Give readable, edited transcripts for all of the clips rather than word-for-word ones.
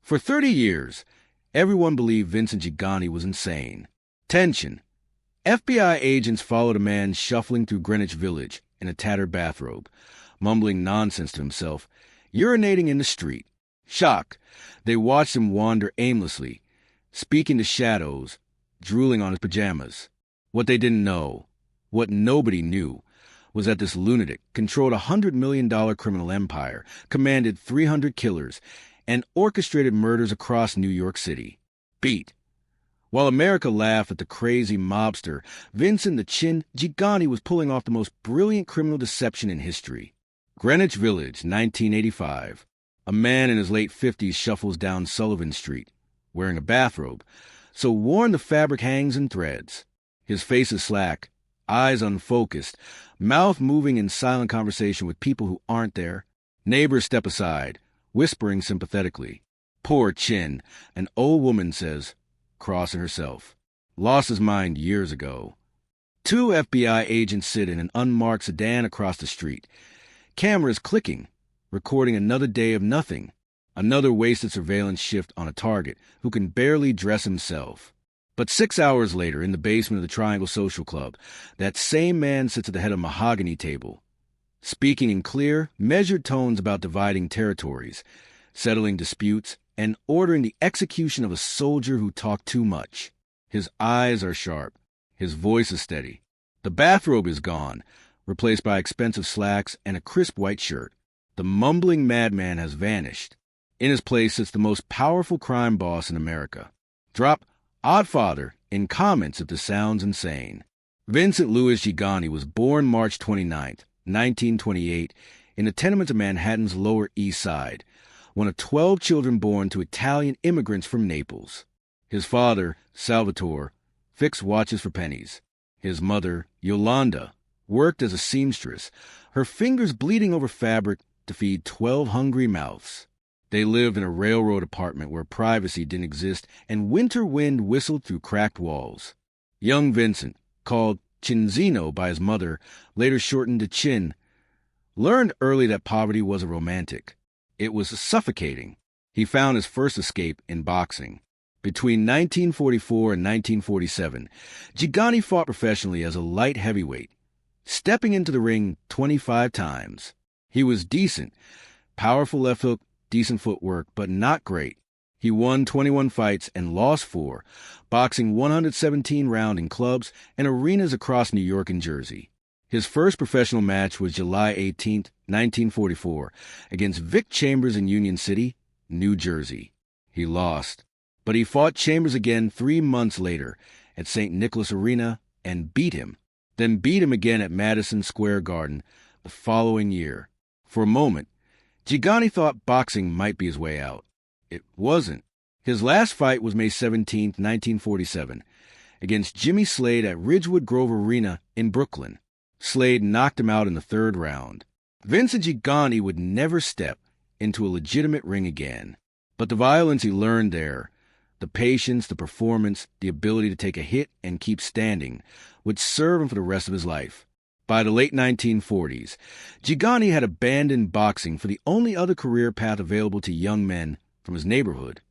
For 30 years, everyone believed Vincent Gigante was insane. Tension. FBI agents followed a man shuffling through Greenwich Village in a tattered bathrobe, mumbling nonsense to himself, urinating in the street. Shock. They watched him wander aimlessly, speaking to shadows, drooling on his pajamas. What they didn't know, what nobody knew, was that this lunatic controlled a $100 million criminal empire, commanded 300 killers, and orchestrated murders across New York City. Beat. While America laughed at the crazy mobster, Vincent the Chin Gigante was pulling off the most brilliant criminal deception in history. Greenwich Village, 1985. A man in his late 50s shuffles down Sullivan Street, wearing a bathrobe, so worn the fabric hangs in threads. His face is slack, eyes unfocused, mouth moving in silent conversation with people who aren't there. Neighbors step aside, whispering sympathetically. Poor Chin, an old woman says, crossing herself. Lost his mind years ago. 2 FBI agents sit in an unmarked sedan across the street. Cameras clicking, recording another day of nothing. Another wasted surveillance shift on a target who can barely dress himself. But 6 hours later, in the basement of the Triangle Social Club, that same man sits at the head of a mahogany table, speaking in clear, measured tones about dividing territories, settling disputes, and ordering the execution of a soldier who talked too much. His eyes are sharp. His voice is steady. The bathrobe is gone, replaced by expensive slacks and a crisp white shirt. The mumbling madman has vanished. In his place sits the most powerful crime boss in America. Drop Oddfather in comments if this sounds insane. Vincent Louis Gigante was born March 29, 1928, in the tenements of Manhattan's Lower East Side, one of 12 children born to Italian immigrants from Naples. His father, Salvatore, fixed watches for pennies. His mother, Yolanda, worked as a seamstress, her fingers bleeding over fabric to feed 12 hungry mouths. They lived in a railroad apartment where privacy didn't exist and winter wind whistled through cracked walls. Young Vincent, called Chinzino by his mother, later shortened to Chin, learned early that poverty was a romantic. It was suffocating. He found his first escape in boxing. Between 1944 and 1947, Gigante fought professionally as a light heavyweight, stepping into the ring 25 times. He was decent, powerful left hook, decent footwork, but not great. He won 21 fights and lost 4, boxing 117 rounds in clubs and arenas across New York and Jersey. His first professional match was July 18, 1944, against Vic Chambers in Union City, New Jersey. He lost, but he fought Chambers again 3 months later at St. Nicholas Arena and beat him, then beat him again at Madison Square Garden the following year. For a moment, Gigante thought boxing might be his way out. It wasn't. His last fight was May 17, 1947, against Jimmy Slade at Ridgewood Grove Arena in Brooklyn. Slade knocked him out in the 3rd round. Vincent Gigante would never step into a legitimate ring again. But the violence he learned there, the patience, the performance, the ability to take a hit and keep standing, would serve him for the rest of his life. By the late 1940s, Gigante had abandoned boxing for the only other career path available to young men from his neighborhood: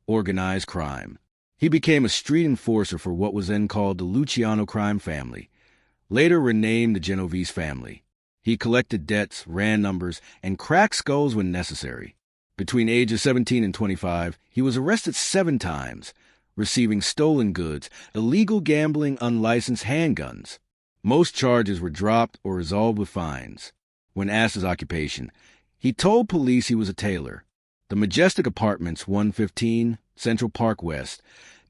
organized crime. He became a street enforcer for what was then called the Luciano crime family, later renamed the Genovese family. He collected debts, ran numbers, and cracked skulls when necessary. Between ages 17 and 25, he was arrested 7 times, receiving stolen goods, illegal gambling, unlicensed handguns. Most charges were dropped or resolved with fines. When asked his occupation, he told police he was a tailor. The Majestic Apartments, 115 Central Park West,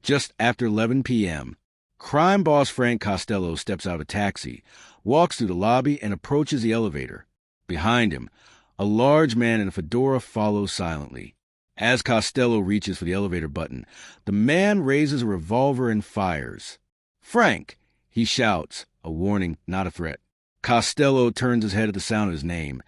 just after 11 p.m., crime boss Frank Costello steps out of a taxi, walks through the lobby, and approaches the elevator. Behind him, a large man in a fedora follows silently. As Costello reaches for the elevator button, the man raises a revolver and fires. "Frank!" he shouts, a warning, not a threat. Costello turns his head at the sound of his name,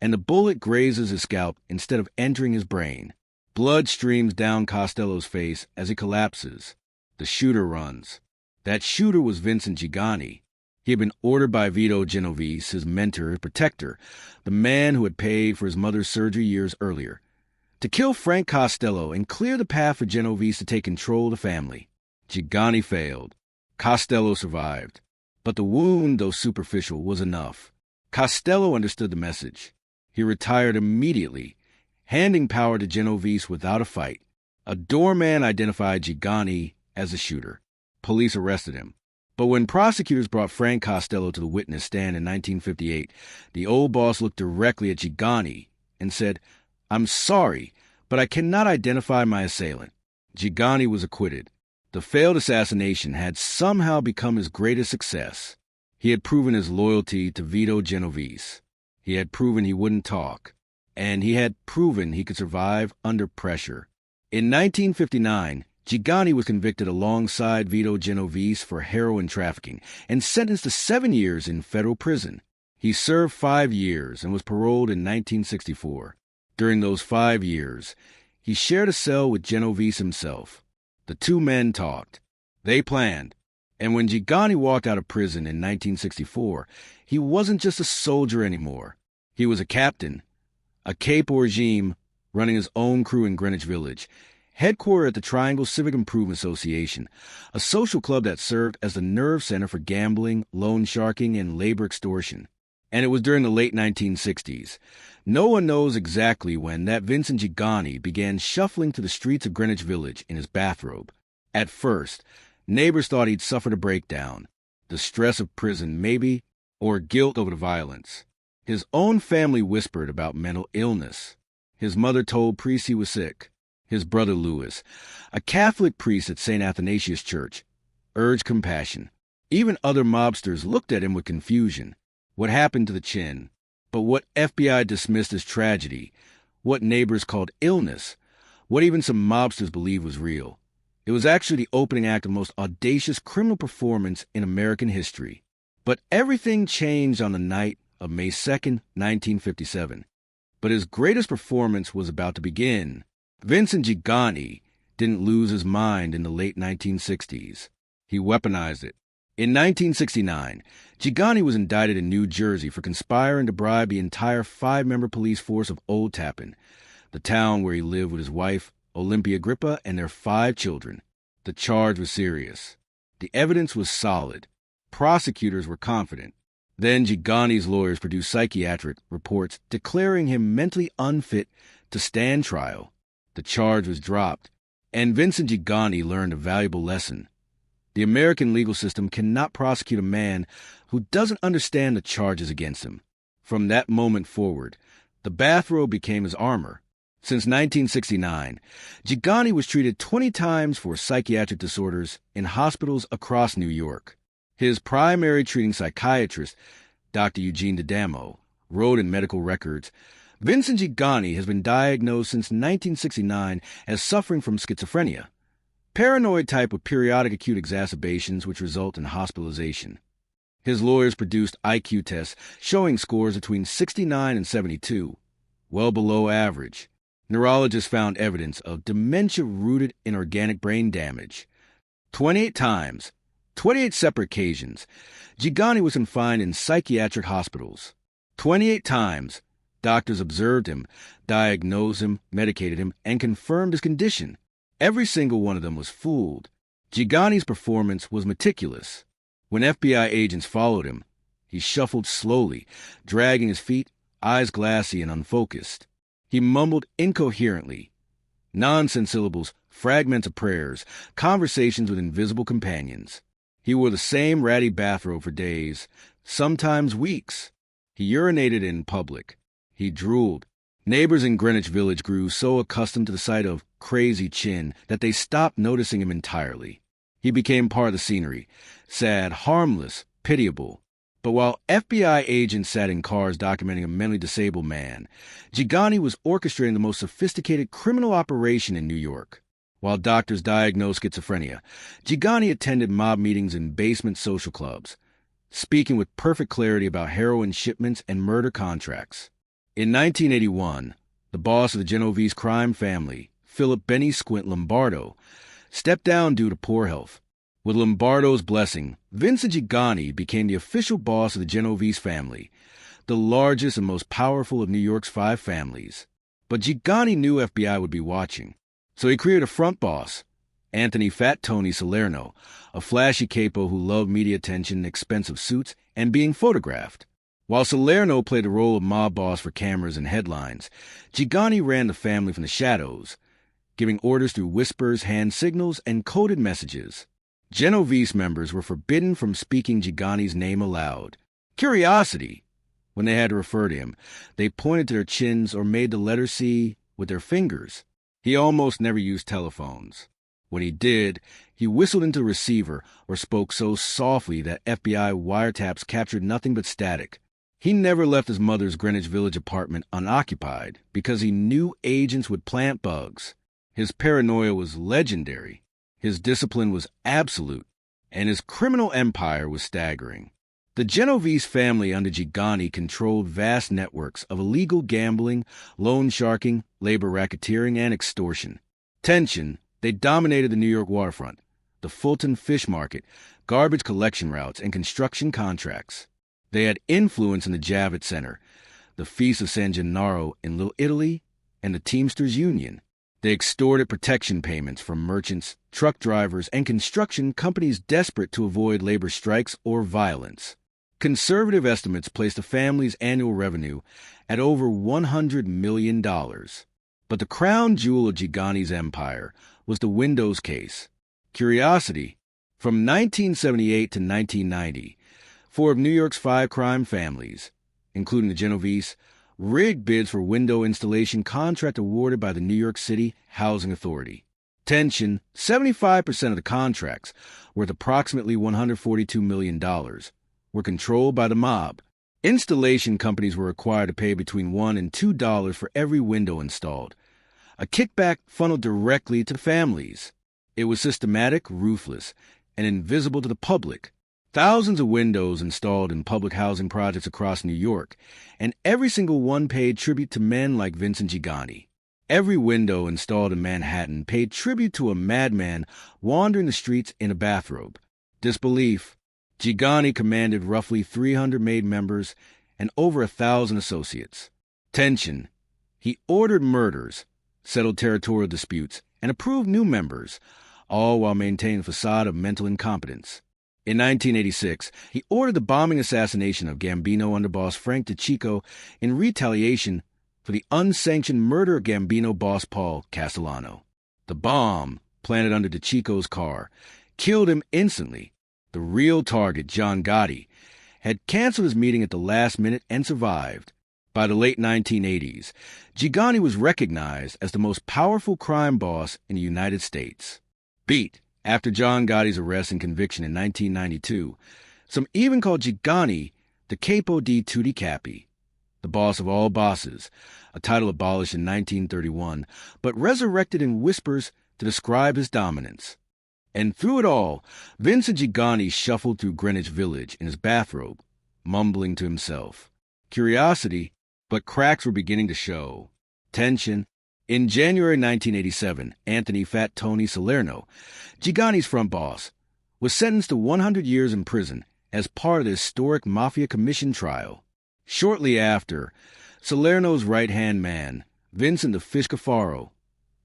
and the bullet grazes his scalp instead of entering his brain. Blood streams down Costello's face as he collapses. The shooter runs. That shooter was Vincent Gigante. He had been ordered by Vito Genovese, his mentor, his protector, the man who had paid for his mother's surgery years earlier. to kill Frank Costello and clear the path for Genovese to take control of the family. Gigante failed. Costello survived. But the wound, though superficial, was enough. Costello understood the message. He retired immediately, handing power to Genovese without a fight. A doorman identified Gigante as the shooter. Police arrested him. But when prosecutors brought Frank Costello to the witness stand in 1958, the old boss looked directly at Gigante and said, "I'm sorry, but I cannot identify my assailant." Gigante was acquitted. The failed assassination had somehow become his greatest success. He had proven his loyalty to Vito Genovese. He had proven he wouldn't talk. And he had proven he could survive under pressure. In 1959, Gigante was convicted alongside Vito Genovese for heroin trafficking and sentenced to 7 years in federal prison. He served 5 years and was paroled in 1964. During those 5 years, he shared a cell with Genovese himself. The two men talked. They planned. And when Gigante walked out of prison in 1964, he wasn't just a soldier anymore. He was a captain, a Cape regime running his own crew in Greenwich Village, headquartered at the Triangle Civic Improvement Association, a social club that served as the nerve center for gambling, loan sharking, and labor extortion. And it was during the late 1960s. No one knows exactly when that Vincent Gigante began shuffling through the streets of Greenwich Village in his bathrobe. At first, neighbors thought he'd suffered a breakdown, the stress of prison maybe, or guilt over the violence. His own family whispered about mental illness. His mother told priests he was sick. His brother Louis, a Catholic priest at St. Athanasius Church, urged compassion. Even other mobsters looked at him with confusion. What happened to the chin? But what FBI dismissed as tragedy, what neighbors called illness, what even some mobsters believed was real. It was actually the opening act of the most audacious criminal performance in American history. But everything changed on the night of May 2nd, 1957. But his greatest performance was about to begin. Vincent Gigante didn't lose his mind in the late 1960s. He weaponized it. In 1969, Gigante was indicted in New Jersey for conspiring to bribe the entire 5-member police force of Old Tappan, the town where he lived with his wife, Olympia Agrippa, and their 5 children. The charge was serious. The evidence was solid. Prosecutors were confident. Then Gigante's lawyers produced psychiatric reports declaring him mentally unfit to stand trial. The charge was dropped, and Vincent Gigante learned a valuable lesson. The American legal system cannot prosecute a man who doesn't understand the charges against him. From that moment forward, the bathrobe became his armor. Since 1969, Gigante was treated 20 times for psychiatric disorders in hospitals across New York. His primary treating psychiatrist, Dr. Eugene D'Adamo, wrote in medical records, "Vincent Gigante has been diagnosed since 1969 as suffering from schizophrenia, paranoid type with periodic acute exacerbations which result in hospitalization." His lawyers produced IQ tests showing scores between 69 and 72, well below average. Neurologists found evidence of dementia rooted in organic brain damage. 28 times, 28 separate occasions, Gigante was confined in psychiatric hospitals. 28 times, doctors observed him, diagnosed him, medicated him, and confirmed his condition. Every single one of them was fooled. Gigante's performance was meticulous. When FBI agents followed him, he shuffled slowly, dragging his feet, eyes glassy and unfocused. He mumbled incoherently. Nonsense syllables, fragments of prayers, conversations with invisible companions. He wore the same ratty bathrobe for days, sometimes weeks. He urinated in public. He drooled. Neighbors in Greenwich Village grew so accustomed to the sight of Crazy Chin that they stopped noticing him entirely. He became part of the scenery, sad, harmless, pitiable. But while FBI agents sat in cars documenting a mentally disabled man, Gigante was orchestrating the most sophisticated criminal operation in New York. While doctors diagnosed schizophrenia, Gigante attended mob meetings in basement social clubs, speaking with perfect clarity about heroin shipments and murder contracts. In 1981, the boss of the Genovese crime family, Philip Benny Squint Lombardo, stepped down due to poor health. With Lombardo's blessing, Vincent Gigante became the official boss of the Genovese family, the largest and most powerful of New York's 5 families. But Gigante knew FBI would be watching, so he created a front boss, Anthony Fat Tony Salerno, a flashy capo who loved media attention, expensive suits, and being photographed. While Salerno played the role of mob boss for cameras and headlines, Gigante ran the family from the shadows, giving orders through whispers, hand signals, and coded messages. Genovese members were forbidden from speaking Gigante's name aloud. Curiosity. When they had to refer to him, they pointed to their chins or made the letter C with their fingers. He almost never used telephones. When he did, he whistled into the receiver or spoke so softly that FBI wiretaps captured nothing but static. He never left his mother's Greenwich Village apartment unoccupied because he knew agents would plant bugs. His paranoia was legendary. His discipline was absolute, and his criminal empire was staggering. The Genovese family under Gigante controlled vast networks of illegal gambling, loan sharking, labor racketeering, and extortion. Tension, they dominated the New York waterfront, the Fulton fish market, garbage collection routes, and construction contracts. They had influence in the Javits Center, the Feast of San Gennaro in Little Italy, and the Teamsters Union. They extorted protection payments from merchants, truck drivers, and construction companies desperate to avoid labor strikes or violence. Conservative estimates placed the family's annual revenue at over $100 million. But the crown jewel of Gigante's empire was the Windows case. Curiosity. From 1978 to 1990, 4 of New York's 5 crime families, including the Genovese, rigged bids for window installation contract awarded by the New York City Housing Authority. Tension, 75% of the contracts, worth approximately $142 million, were controlled by the mob. Installation companies were required to pay between $1 and $2 for every window installed, a kickback funneled directly to families. It was systematic, ruthless, and invisible to the public. Thousands of windows installed in public housing projects across New York, and every single one paid tribute to men like Vincent Gigante. Every window installed in Manhattan paid tribute to a madman wandering the streets in a bathrobe. Disbelief. Gigante commanded roughly 300 made members and over 1,000 associates. Tension. He ordered murders, settled territorial disputes, and approved new members, all while maintaining a facade of mental incompetence. In 1986, he ordered the bombing assassination of Gambino underboss Frank DeCicco in retaliation for the unsanctioned murder of Gambino boss Paul Castellano. The bomb, planted under DeCicco's car, killed him instantly. The real target, John Gotti, had canceled his meeting at the last minute and survived. By the late 1980s, Gigante was recognized as the most powerful crime boss in the United States. Beat. After John Gotti's arrest and conviction in 1992, some even called Gigante the Capo di Tutti Capi, the boss of all bosses, a title abolished in 1931, but resurrected in whispers to describe his dominance. And through it all, Vincent Gigante shuffled through Greenwich Village in his bathrobe, mumbling to himself. Curiosity, but cracks were beginning to show. Tension. In January 1987, Anthony Fat Tony Salerno, Gigante's front boss, was sentenced to 100 years in prison as part of the historic Mafia Commission trial. Shortly after, Salerno's right-hand man, Vincent the Fish Caffaro,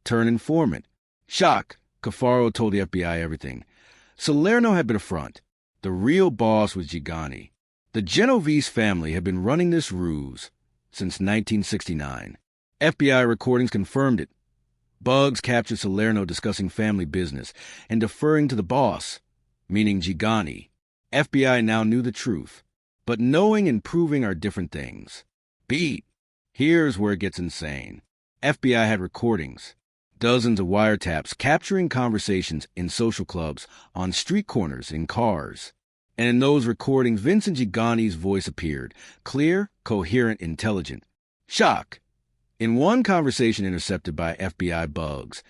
turned informant. Shock, Caffaro told the FBI everything. Salerno had been a front. The real boss was Gigante. The Genovese family had been running this ruse since 1969. FBI recordings confirmed it. Bugs captured Salerno discussing family business and deferring to the boss, meaning Gigante. FBI now knew the truth, but knowing and proving are different things. Beat. Here's where it gets insane. FBI had recordings, dozens of wiretaps capturing conversations in social clubs, on street corners, in cars. And in those recordings, Vincent Gigante's voice appeared, clear, coherent, intelligent. Shock. In one conversation intercepted by FBI bugs,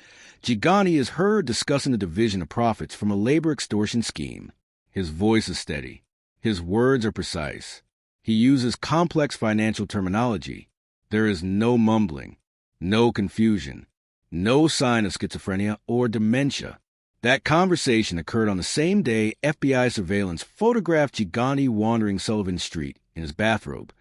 Gigante is heard discussing the division of profits from a labor extortion scheme. His voice is steady. His words are precise. He uses complex financial terminology. There is no mumbling, no confusion, no sign of schizophrenia or dementia. That conversation occurred on the same day FBI surveillance photographed Gigante wandering Sullivan Street in his bathrobe,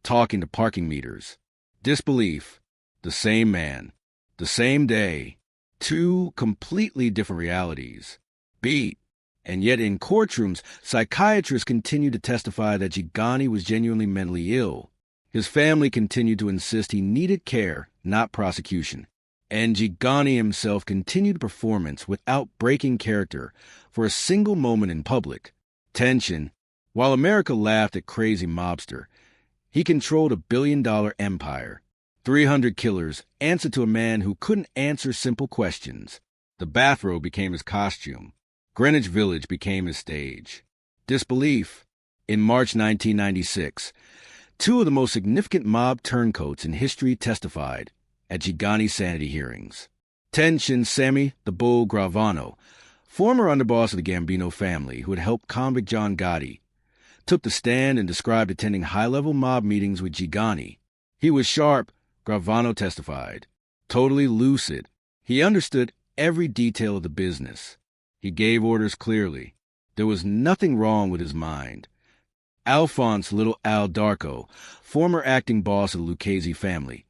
talking to parking meters. Disbelief. The same man. The same day. Two completely different realities. Beat. And yet in courtrooms, psychiatrists continued to testify that Gigante was genuinely mentally ill. His family continued to insist he needed care, not prosecution. And Gigante himself continued performance without breaking character for a single moment in public. Tension. While America laughed at crazy mobster, he controlled a billion-dollar empire. 300 killers answered to a man who couldn't answer simple questions. The bathrobe became his costume. Greenwich Village became his stage. Disbelief. In March 1996, two of the most significant mob turncoats in history testified at Gigante's sanity hearings. Tension Sammy the Bull Gravano, former underboss of the Gambino family who had helped convict John Gotti, took the stand and described attending high-level mob meetings with Gigante. He was sharp, Gravano testified, totally lucid. He understood every detail of the business. He gave orders clearly. There was nothing wrong with his mind. Alphonse Little Al Darko, former acting boss of the Lucchese family,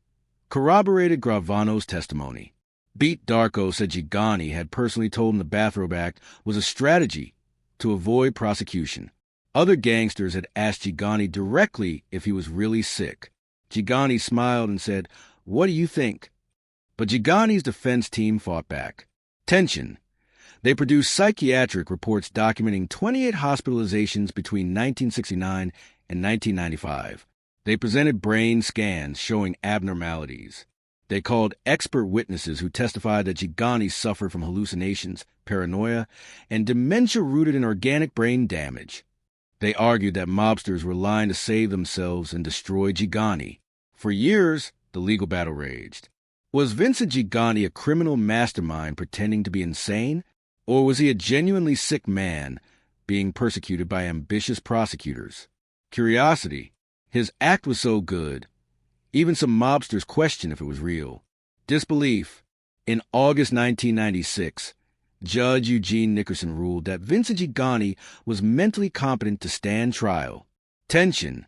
corroborated Gravano's testimony. Beat Darko said Gigante had personally told him the Bathrobe Act was a strategy to avoid prosecution. Other gangsters had asked Gigante directly if he was really sick. Gigante smiled and said, "What do you think?" But Gigante's defense team fought back. Tension. They produced psychiatric reports documenting 28 hospitalizations between 1969 and 1995. They presented brain scans showing abnormalities. They called expert witnesses who testified that Gigante suffered from hallucinations, paranoia, and dementia rooted in organic brain damage. They argued that mobsters were lying to save themselves and destroy Gigante. For years, the legal battle raged. Was Vincent Gigante a criminal mastermind pretending to be insane? Or was he a genuinely sick man being persecuted by ambitious prosecutors? Curiosity. His act was so good. Even some mobsters questioned if it was real. Disbelief. In August 1996, Judge Eugene Nickerson ruled that Vincent Gigante was mentally competent to stand trial. Tension.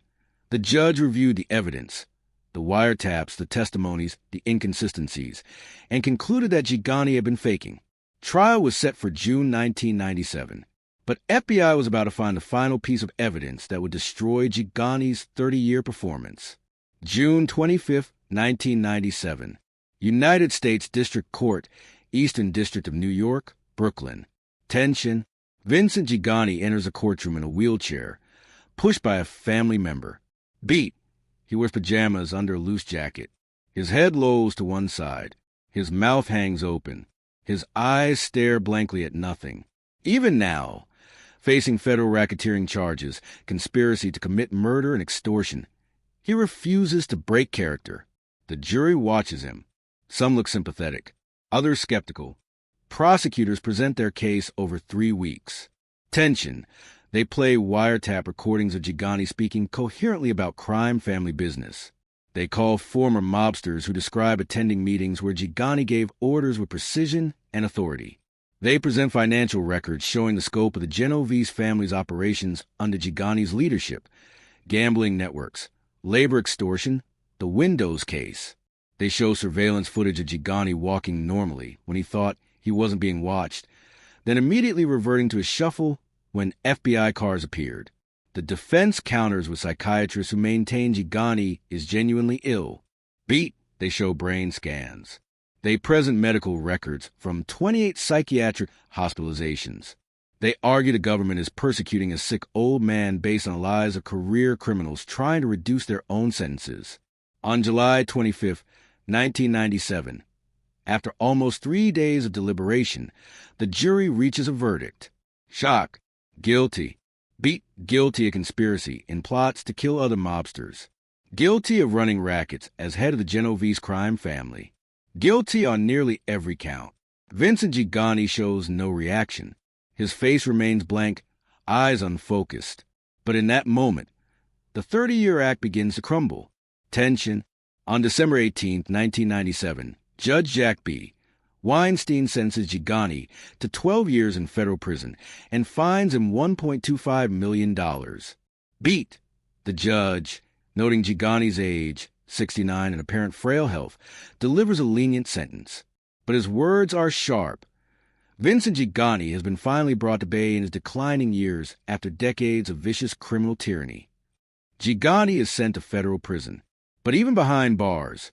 The judge reviewed the evidence, the wiretaps, the testimonies, the inconsistencies, and concluded that Gigante had been faking. Trial was set for June 1997, but FBI was about to find the final piece of evidence that would destroy Gigante's 30-year performance. June 25, 1997, United States District Court, Eastern District of New York, Brooklyn. Tension. Vincent Gigante enters a courtroom in a wheelchair, pushed by a family member. Beat. He wears pajamas under a loose jacket. His head lolls to one side. His mouth hangs open. His eyes stare blankly at nothing. Even now, facing federal racketeering charges, conspiracy to commit murder and extortion, he refuses to break character. The jury watches him. Some look sympathetic, others skeptical. Prosecutors present their case over 3 weeks. Tension. They play wiretap recordings of Gigante speaking coherently about crime family business. They call former mobsters who describe attending meetings where Gigante gave orders with precision and authority. They present financial records showing the scope of the Genovese family's operations under Gigante's leadership, gambling networks, labor extortion, the Windows case. They show surveillance footage of Gigante walking normally when he thought he wasn't being watched, then immediately reverting to a shuffle when FBI cars appeared. The defense counters with psychiatrists who maintain Gigante is genuinely ill. Beat. They show brain scans. They present medical records from 28 psychiatric hospitalizations. They argue the government is persecuting a sick old man based on the lies of career criminals trying to reduce their own sentences. On July 25, 1997, after almost 3 days of deliberation, the jury reaches a verdict. Shock. Guilty. Beat. Guilty of conspiracy in plots to kill other mobsters. Guilty of running rackets as head of the Genovese crime family. Guilty on nearly every count. Vincent Gigante shows no reaction. His face remains blank, eyes unfocused. But in that moment, the 30-year act begins to crumble. Tension. On December 18, 1997, Judge Jack B. Weinstein sentences Gigante to 12 years in federal prison and fines him $1.25 million. Beat. The judge, noting Gigante's age, 69, in apparent frail health, delivers a lenient sentence. But his words are sharp. Vincent Gigante has been finally brought to bay in his declining years after decades of vicious criminal tyranny. Gigante is sent to federal prison, but even behind bars,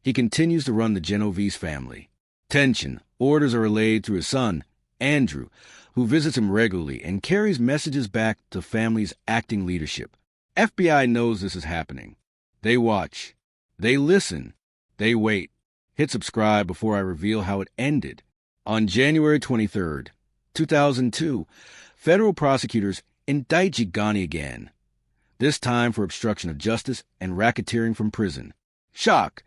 he continues to run the Genovese family. Tension, orders are relayed through his son, Andrew, who visits him regularly and carries messages back to the family's acting leadership. FBI knows this is happening. They watch. They listen. They wait. Hit subscribe before I reveal how it ended. On January 23, 2002, federal prosecutors indict Gigante again, this time for obstruction of justice and racketeering from prison. Shock!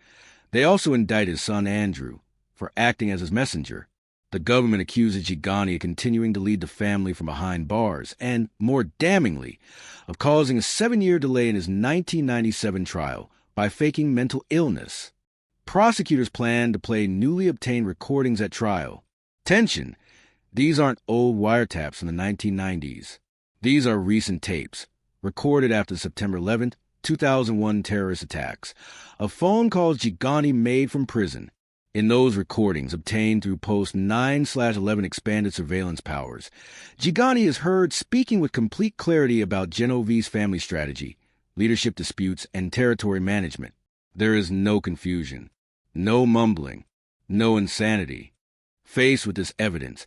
They also indict his son Andrew for acting as his messenger. The government accuses Gigante of continuing to lead the family from behind bars and, more damningly, of causing a 7-year delay in his 1997 trial by faking mental illness. Prosecutors plan to play newly obtained recordings at trial. Tension. These aren't old wiretaps from the 1990s. These are recent tapes, recorded after the September 11, 2001 terrorist attacks, of phone calls Gigante made from prison. In those recordings, obtained through Post 9/11 expanded surveillance powers, Gigante is heard speaking with complete clarity about Genovese family strategy, leadership disputes, and territory management. There is no confusion, no mumbling, no insanity. Faced with this evidence,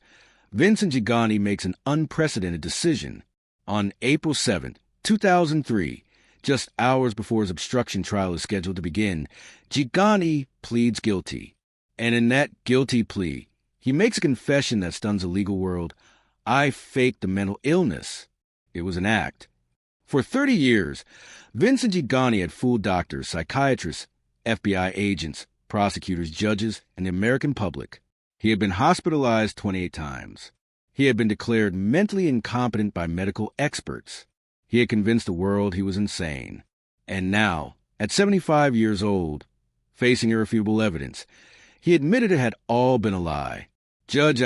Vincent Gigante makes an unprecedented decision. On April 7, 2003, just hours before his obstruction trial is scheduled to begin, Gigante pleads guilty. And in that guilty plea, he makes a confession that stuns the legal world. I faked the mental illness. It was an act. For 30 years, Vincent Gigante had fooled doctors, psychiatrists, FBI agents, prosecutors, judges, and the American public. He had been hospitalized 28 times. He had been declared mentally incompetent by medical experts. He had convinced the world he was insane. And now, at 75 years old, facing irrefutable evidence, he admitted it had all been a lie. Judge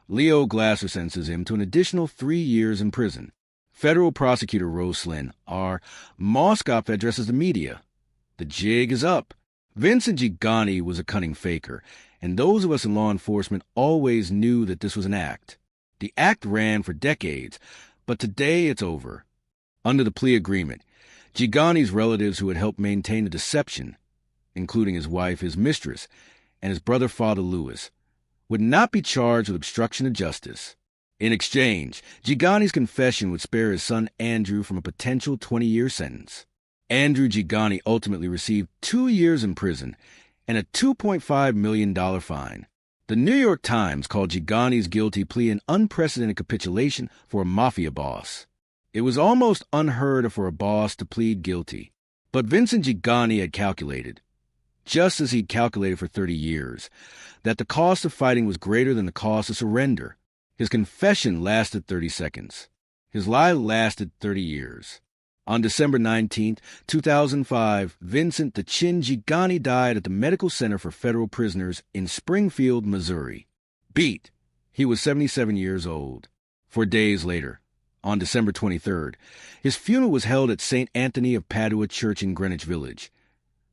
Leo Glasser sentences him to an additional 3 years in prison. Federal prosecutor Rose Slynn, R. Moskop, addresses the media. The jig is up. Vincent Gigante was a cunning faker, and those of us in law enforcement always knew that this was an act. The act ran for decades, but today it's over. Under the plea agreement, Gigante's relatives who had helped maintain the deception, including his wife, his mistress, and his brother, Father Louis, would not be charged with obstruction of justice. In exchange, Gigante's confession would spare his son Andrew from a potential 20-year sentence. Andrew Gigante ultimately received 2 years in prison and a $2.5 million fine. The New York Times called Gigante's guilty plea an unprecedented capitulation for a mafia boss. It was almost unheard of for a boss to plead guilty. But Vincent Gigante had calculated, just as he'd calculated for 30 years, that the cost of fighting was greater than the cost of surrender. His confession lasted 30 seconds. His lie lasted 30 years. On December 19, 2005, Vincent "the Chin" Gigante died at the Medical Center for Federal Prisoners in Springfield, Missouri. Beat. He was 77 years old. 4 days later, on December 23rd, his funeral was held at St. Anthony of Padua Church in Greenwich Village,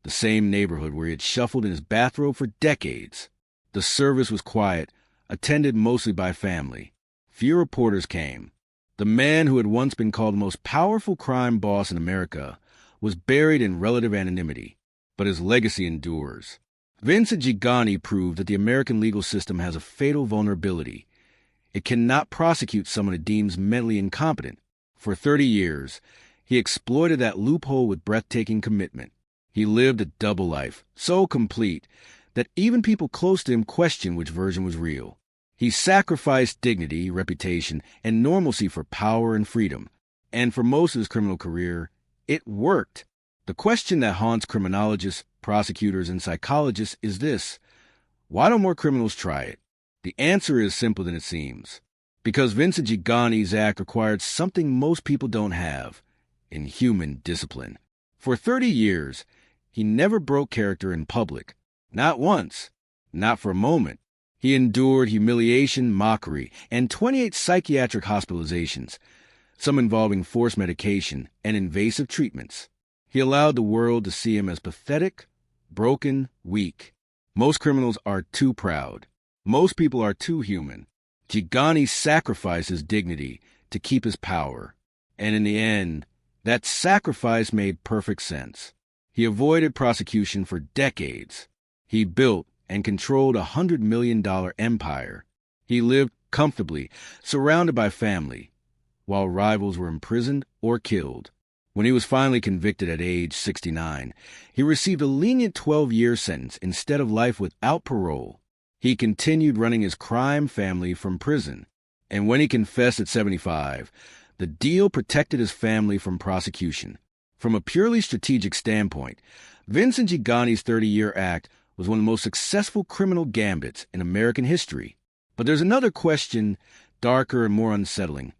the same neighborhood where he had shuffled in his bathrobe for decades. The service was quiet, attended mostly by family. Few reporters came. The man who had once been called the most powerful crime boss in America was buried in relative anonymity, but his legacy endures. Vincent Gigante proved that the American legal system has a fatal vulnerability. It cannot prosecute someone it deems mentally incompetent. For 30 years, he exploited that loophole with breathtaking commitment. He lived a double life, so complete that even people close to him questioned which version was real. He sacrificed dignity, reputation, and normalcy for power and freedom. And for most of his criminal career, it worked. The question that haunts criminologists, prosecutors, and psychologists is this: why don't more criminals try it? The answer is simpler than it seems. Because Vincent Gigante's act required something most people don't have: inhuman discipline. For 30 years, he never broke character in public. Not once. Not for a moment. He endured humiliation, mockery, and 28 psychiatric hospitalizations, some involving forced medication and invasive treatments. He allowed the world to see him as pathetic, broken, weak. Most criminals are too proud. Most people are too human. Gigante sacrificed his dignity to keep his power. And in the end, that sacrifice made perfect sense. He avoided prosecution for decades. He built and controlled a $100 million empire. He lived comfortably, surrounded by family, while rivals were imprisoned or killed. When he was finally convicted at age 69, he received a lenient 12-year sentence instead of life without parole. He continued running his crime family from prison. And when he confessed at 75, the deal protected his family from prosecution. From a purely strategic standpoint, Vincent Gigante's 30-year act was one of the most successful criminal gambits in American history. But there's another question, darker and more unsettling.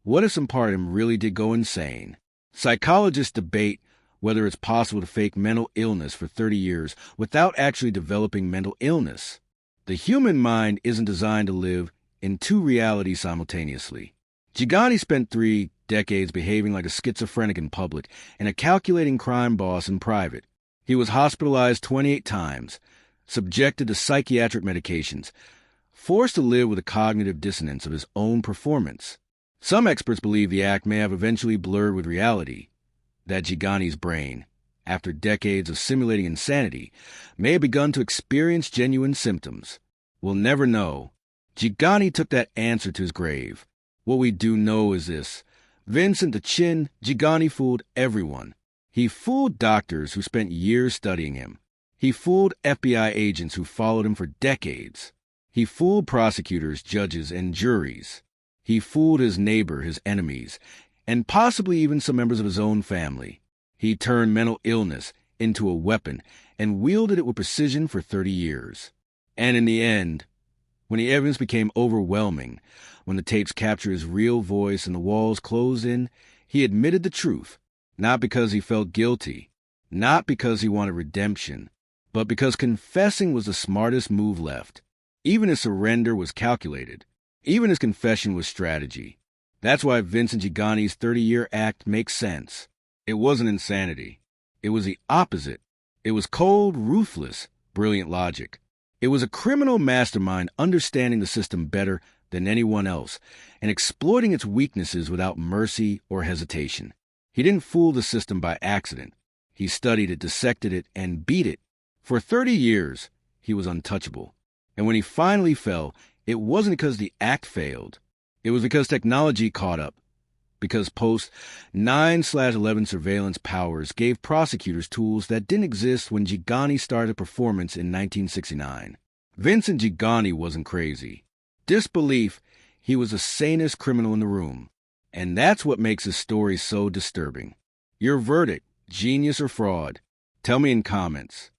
What if some part of him really did go insane? Psychologists debate whether it's possible to fake mental illness for 30 years without actually developing mental illness. The human mind isn't designed to live in two realities simultaneously. Gigante spent 3 decades behaving like a schizophrenic in public and a calculating crime boss in private. He was hospitalized 28 times, subjected to psychiatric medications, forced to live with the cognitive dissonance of his own performance. Some experts believe the act may have eventually blurred with reality, that Gigante's brain, after decades of simulating insanity, may have begun to experience genuine symptoms. We'll never know. Gigante took that answer to his grave. What we do know is this. Vincent the Chin, Gigante fooled everyone. He fooled doctors who spent years studying him. He fooled FBI agents who followed him for decades. He fooled prosecutors, judges, and juries. He fooled his neighbor, his enemies, and possibly even some members of his own family. He turned mental illness into a weapon and wielded it with precision for 30 years. And in the end, when the evidence became overwhelming, when the tapes captured his real voice and the walls closed in, he admitted the truth, not because he felt guilty, not because he wanted redemption, but because confessing was the smartest move left. Even his surrender was calculated. Even his confession was strategy. That's why Vincent Gigante's 30-year act makes sense. It wasn't insanity. It was the opposite. It was cold, ruthless, brilliant logic. It was a criminal mastermind understanding the system better than anyone else and exploiting its weaknesses without mercy or hesitation. He didn't fool the system by accident. He studied it, dissected it, and beat it. For 30 years, he was untouchable. And when he finally fell, it wasn't because the act failed. It was because technology caught up. Because post-9/11 surveillance powers gave prosecutors tools that didn't exist when Gigante started performance in 1969. Vincent Gigante wasn't crazy. Disbelief, he was the sanest criminal in the room. And that's what makes his story so disturbing. Your verdict, genius or fraud? Tell me in comments.